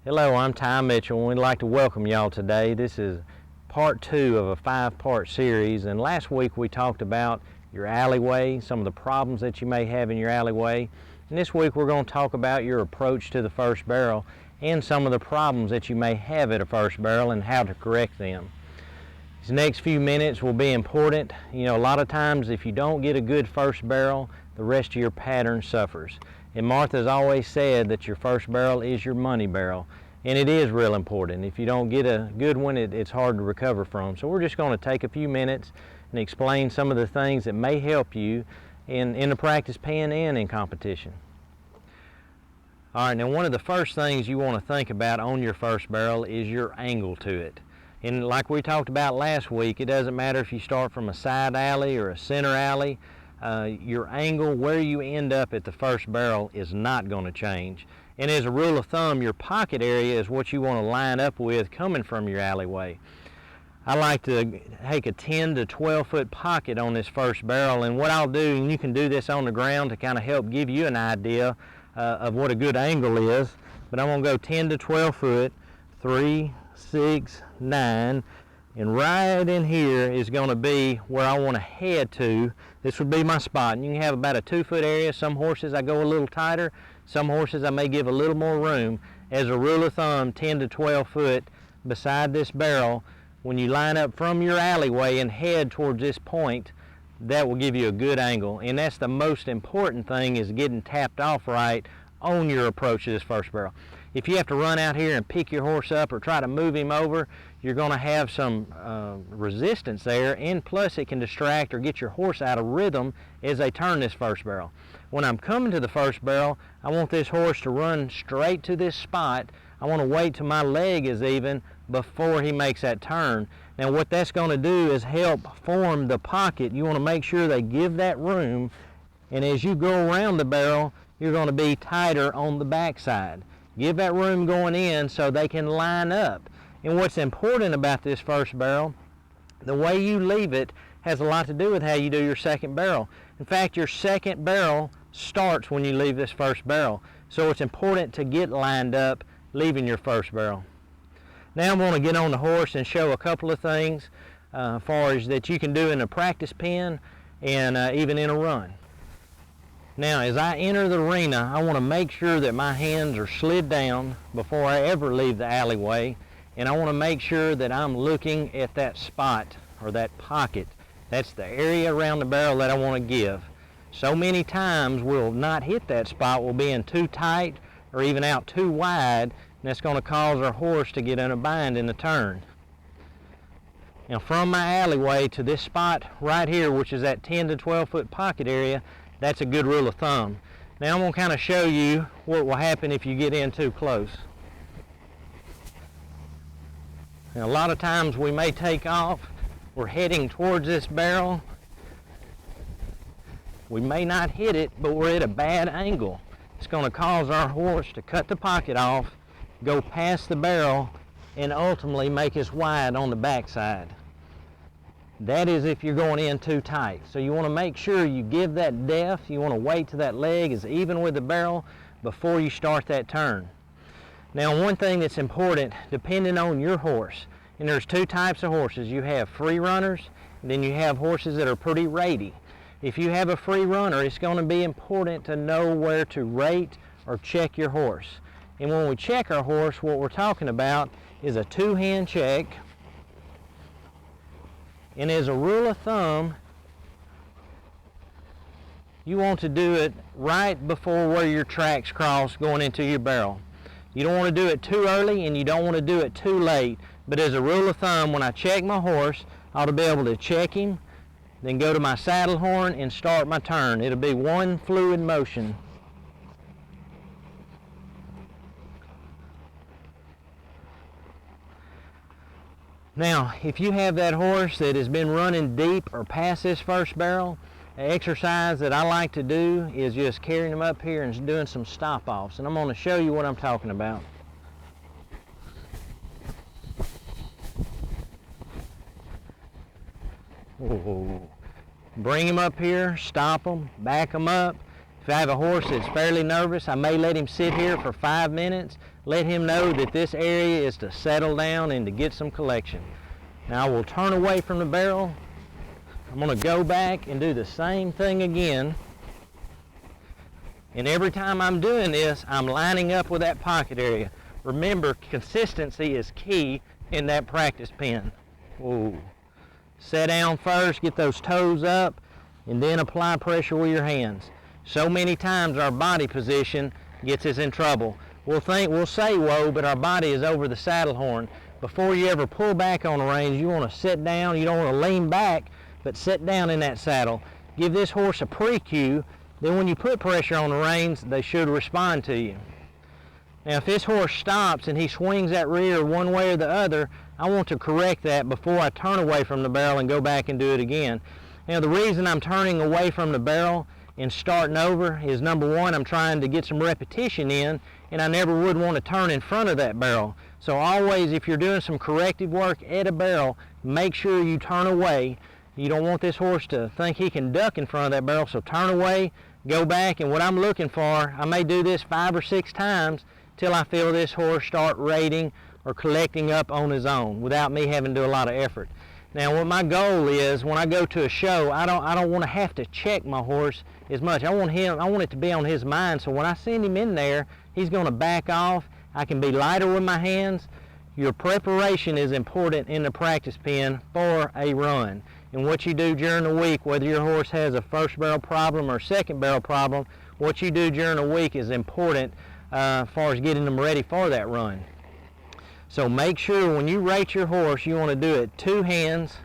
Hello, I'm Ty Mitchell, and we'd like to welcome y'all today. This is part 2 of a 5-part series, and last week we talked about your alleyway, some of the problems that you may have in your alleyway, and this week we're going to talk about your approach to the first barrel and some of the problems that you may have at a first barrel and how to correct them. These next few minutes will be important. You know, a lot of times if you don't get a good first barrel, the rest of your pattern suffers. And Martha's always said that your first barrel is your money barrel. And it is real important. If you don't get a good one, it's hard to recover from. So we're just going to take a few minutes and explain some of the things that may help you in the practice pen and in competition. All right, now one of the first things you want to think about on your first barrel is your angle to it. And like we talked about last week, it doesn't matter if you start from a side alley or a center alley. Your angle where you end up at the first barrel is not going to change. And as a rule of thumb, your pocket area is what you want to line up with coming from your alleyway. I like to take a 10 to 12 foot pocket on this first barrel, and what I'll do, and you can do this on the ground to kind of help give you an idea of what a good angle is, but I'm going to go 10 to 12 foot, 3, 6, 9, and right in here is going to be where I want to head to. This would be my spot, and you can have about a 2 foot area. Some horses I go a little tighter, some horses I may give a little more room. As a rule of thumb, 10 to 12 foot beside this barrel, when you line up from your alleyway and head towards this point, that will give you a good angle. And that's the most important thing, is getting tapped off right on your approach to this first barrel. If you have to run out here and pick your horse up or try to move him over, you're going to have some resistance there, and plus it can distract or get your horse out of rhythm as they turn this first barrel. When I'm coming to the first barrel, I want this horse to run straight to this spot. I want to wait till my leg is even before he makes that turn. Now what that's going to do is help form the pocket. You want to make sure they give that room, and as you go around the barrel, you're going to be tighter on the backside. Give that room going in so they can line up. And what's important about this first barrel, the way you leave it has a lot to do with how you do your second barrel. In fact, your second barrel starts when you leave this first barrel. So it's important to get lined up leaving your first barrel. Now I'm going to get on the horse and show a couple of things as far as that you can do in a practice pen and even in a run. Now, as I enter the arena, I want to make sure that my hands are slid down before I ever leave the alleyway, and I want to make sure that I'm looking at that spot or that pocket. That's the area around the barrel that I want to give. So many times we'll not hit that spot, we'll be in too tight or even out too wide, and that's going to cause our horse to get in a bind in the turn. Now, from my alleyway to this spot right here, which is that 10 to 12 foot pocket area, that's a good rule of thumb. Now I'm going to kind of show you what will happen if you get in too close. Now, a lot of times we may take off, we're heading towards this barrel. We may not hit it, but we're at a bad angle. It's going to cause our horse to cut the pocket off, go past the barrel, and ultimately make us wide on the backside. That is if you're going in too tight. So you want to make sure you give that depth. You want to wait till that leg is even with the barrel before you start that turn. Now, one thing that's important, depending on your horse, and there's two types of horses. You have free runners, and then you have horses that are pretty ratey. If you have a free runner, it's going to be important to know where to rate or check your horse. And when we check our horse, what we're talking about is a two-hand check. And as a rule of thumb, you want to do it right before where your tracks cross going into your barrel. You don't want to do it too early, and you don't want to do it too late. But as a rule of thumb, when I check my horse, I ought to be able to check him, then go to my saddle horn and start my turn. It'll be one fluid motion. Now, if you have that horse that has been running deep or past this first barrel, an exercise that I like to do is just carrying them up here and doing some stop-offs. And I'm going to show you what I'm talking about. Whoa. Bring them up here, stop them, back them up. If I have a horse that's fairly nervous, I may let him sit here for 5 minutes, let him know that this area is to settle down and to get some collection. Now I will turn away from the barrel. I'm going to go back and do the same thing again. And every time I'm doing this, I'm lining up with that pocket area. Remember, consistency is key in that practice pen. Whoa. Set down first, get those toes up, and then apply pressure with your hands. So many times our body position gets us in trouble. We'll say whoa, but our body is over the saddle horn. Before you ever pull back on the reins, you want to sit down. You don't want to lean back, but sit down in that saddle. Give this horse a pre-cue. Then when you put pressure on the reins, they should respond to you. Now if this horse stops and he swings that rear one way or the other, I want to correct that before I turn away from the barrel and go back and do it again. Now the reason I'm turning away from the barrel and starting over is, number one, I'm trying to get some repetition in, and I never would want to turn in front of that barrel. So always, if you're doing some corrective work at a barrel, make sure you turn away. You don't want this horse to think he can duck in front of that barrel, so turn away, go back, and what I'm looking for, I may do this 5 or 6 times till I feel this horse start rating or collecting up on his own without me having to do a lot of effort. Now what my goal is, when I go to a show, I don't want to have to check my horse as much. I want it to be on his mind, so when I send him in there, he's going to back off. I can be lighter with my hands. Your preparation is important in the practice pen for a run. And what you do during the week, whether your horse has a first barrel problem or second barrel problem, what you do during the week is important as far as getting them ready for that run. So make sure when you rate your horse, you want to do it 2 hands,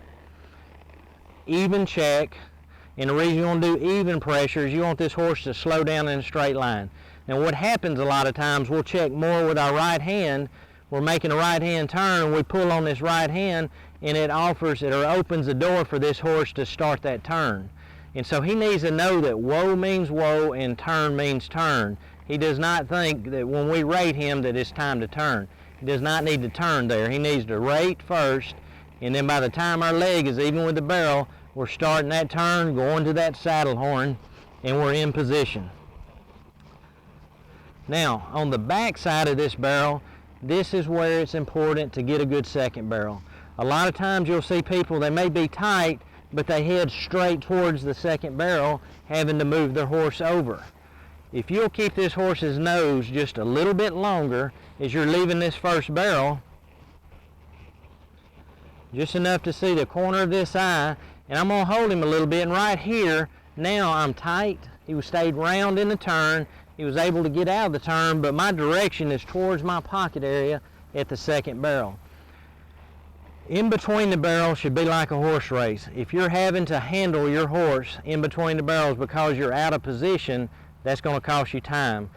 even check. And the reason you want to do even pressure is you want this horse to slow down in a straight line. Now what happens a lot of times, we'll check more with our right hand. We're making a right hand turn, we pull on this right hand, and it opens the door for this horse to start that turn. And so he needs to know that whoa means whoa and turn means turn. He does not think that when we rate him that it's time to turn. He does not need to turn there. He needs to rate first, and then by the time our leg is even with the barrel, we're starting that turn, going to that saddle horn, and we're in position. Now, on the back side of this barrel, this is where it's important to get a good second barrel. A lot of times you'll see people, they may be tight, but they head straight towards the second barrel, having to move their horse over. If you'll keep this horse's nose just a little bit longer as you're leaving this first barrel, just enough to see the corner of this eye, and I'm going to hold him a little bit, and right here, now I'm tight. He stayed round in the turn. He was able to get out of the turn, but my direction is towards my pocket area at the second barrel. In between the barrels should be like a horse race. If you're having to handle your horse in between the barrels because you're out of position, that's going to cost you time.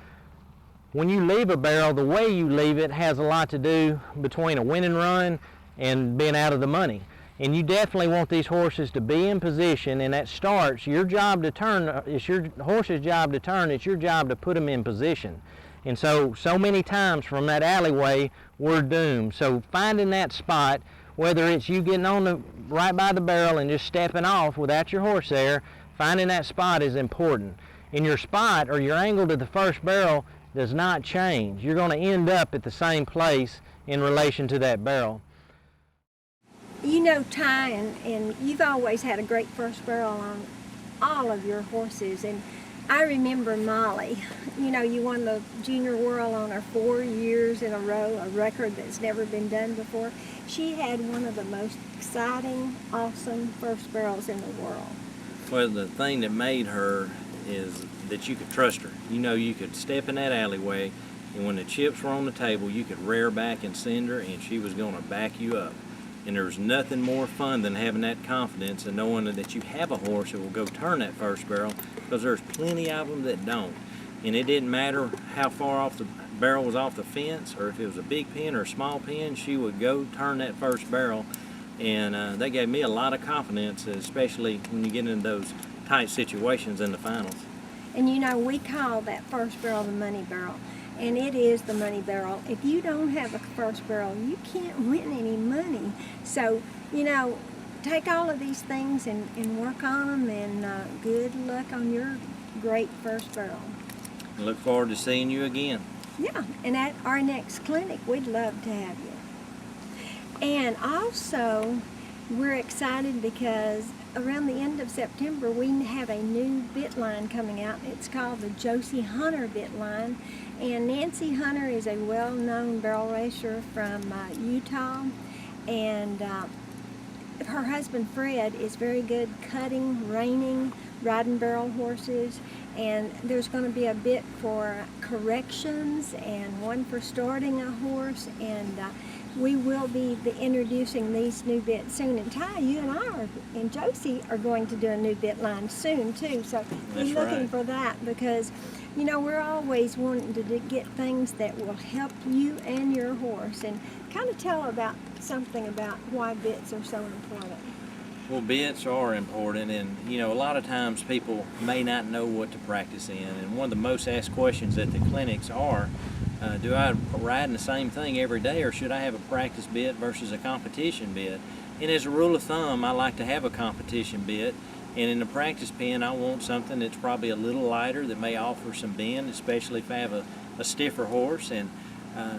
When you leave a barrel, the way you leave it has a lot to do between a winning run and being out of the money. And you definitely want these horses to be in position, and that starts, your job to turn, it's your horse's job to turn, it's your job to put them in position. And so many times from that alleyway, we're doomed. So finding that spot, whether it's you getting on right by the barrel and just stepping off without your horse there, finding that spot is important. And your spot or your angle to the first barrel does not change. You're going to end up at the same place in relation to that barrel. You know, Ty, and you've always had a great first barrel on all of your horses. And I remember Molly, you know, you won the Junior World on her 4 years in a row, a record that's never been done before. She had one of the most exciting, awesome first barrels in the world. Well, the thing that made her is that you could trust her. You know, you could step in that alleyway, and when the chips were on the table, you could rear back and send her, and she was going to back you up. And there's nothing more fun than having that confidence and knowing that you have a horse that will go turn that first barrel, because there's plenty of them that don't. And it didn't matter how far off the barrel was off the fence, or if it was a big pin or a small pin, she would go turn that first barrel. And that gave me a lot of confidence, especially when you get into those tight situations in the finals. And you know, we call that first barrel the money barrel, and it is the money barrel. If you don't have a first barrel, you can't win any money. So, you know, take all of these things and work on them, and good luck on your great first barrel. Look forward to seeing you again. Yeah, and at our next clinic, we'd love to have you. And also, we're excited because around the end of September, we have a new bit line coming out. It's called the Josie Hunter bit line. And Nancy Hunter is a well-known barrel racer from Utah. And her husband Fred is very good cutting, reining, riding barrel horses. And there's going to be a bit for corrections and one for starting a horse. And we will be introducing these new bits soon. And Ty, you and Josie are going to do a new bit line soon too. So be That's looking right. for that, because you know we're always wanting to get things that will help you and your horse. And kind of tell about something about why bits are so important. Well, bits are important, and you know, a lot of times people may not know what to practice in. And one of the most asked questions at the clinics are, do I ride in the same thing every day, or should I have a practice bit versus a competition bit? And as a rule of thumb, I like to have a competition bit, and in the practice pen, I want something that's probably a little lighter that may offer some bend, especially if I have a stiffer horse. And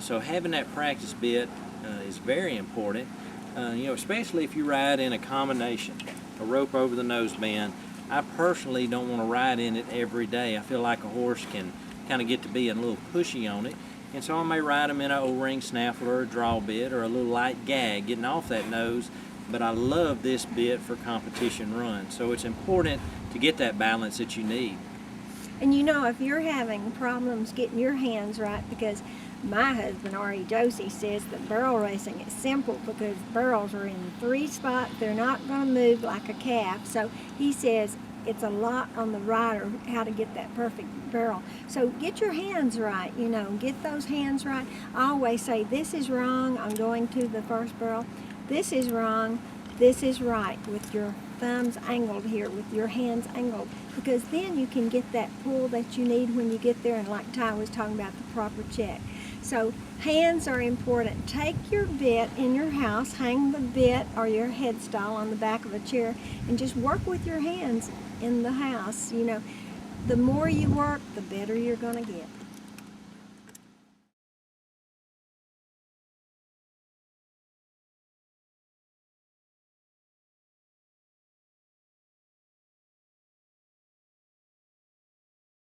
so having that practice bit is very important. You know, especially if you ride in a combination, a rope over the nose band. I personally don't want to ride in it every day. I feel like a horse can kind of get to be a little pushy on it. And so I may ride them in an O-ring snaffle or a draw bit or a little light gag getting off that nose. But I love this bit for competition runs. So it's important to get that balance that you need. And you know, if you're having problems getting your hands right, because my husband, R.E. Josie, says that barrel racing is simple because barrels are in 3 spots. They're not going to move like a calf. So he says it's a lot on the rider how to get that perfect barrel. So get your hands right, you know, get those hands right. I always say, this is wrong, I'm going to the first barrel. This is wrong, this is right, with your thumbs angled here, with your hands angled, because then you can get that pull that you need when you get there, and like Ty was talking about, the proper check. So hands are important. Take your bit in your house, hang the bit or your headstall on the back of a chair, and just work with your hands in the house. You know, the more you work, the better you're going to get.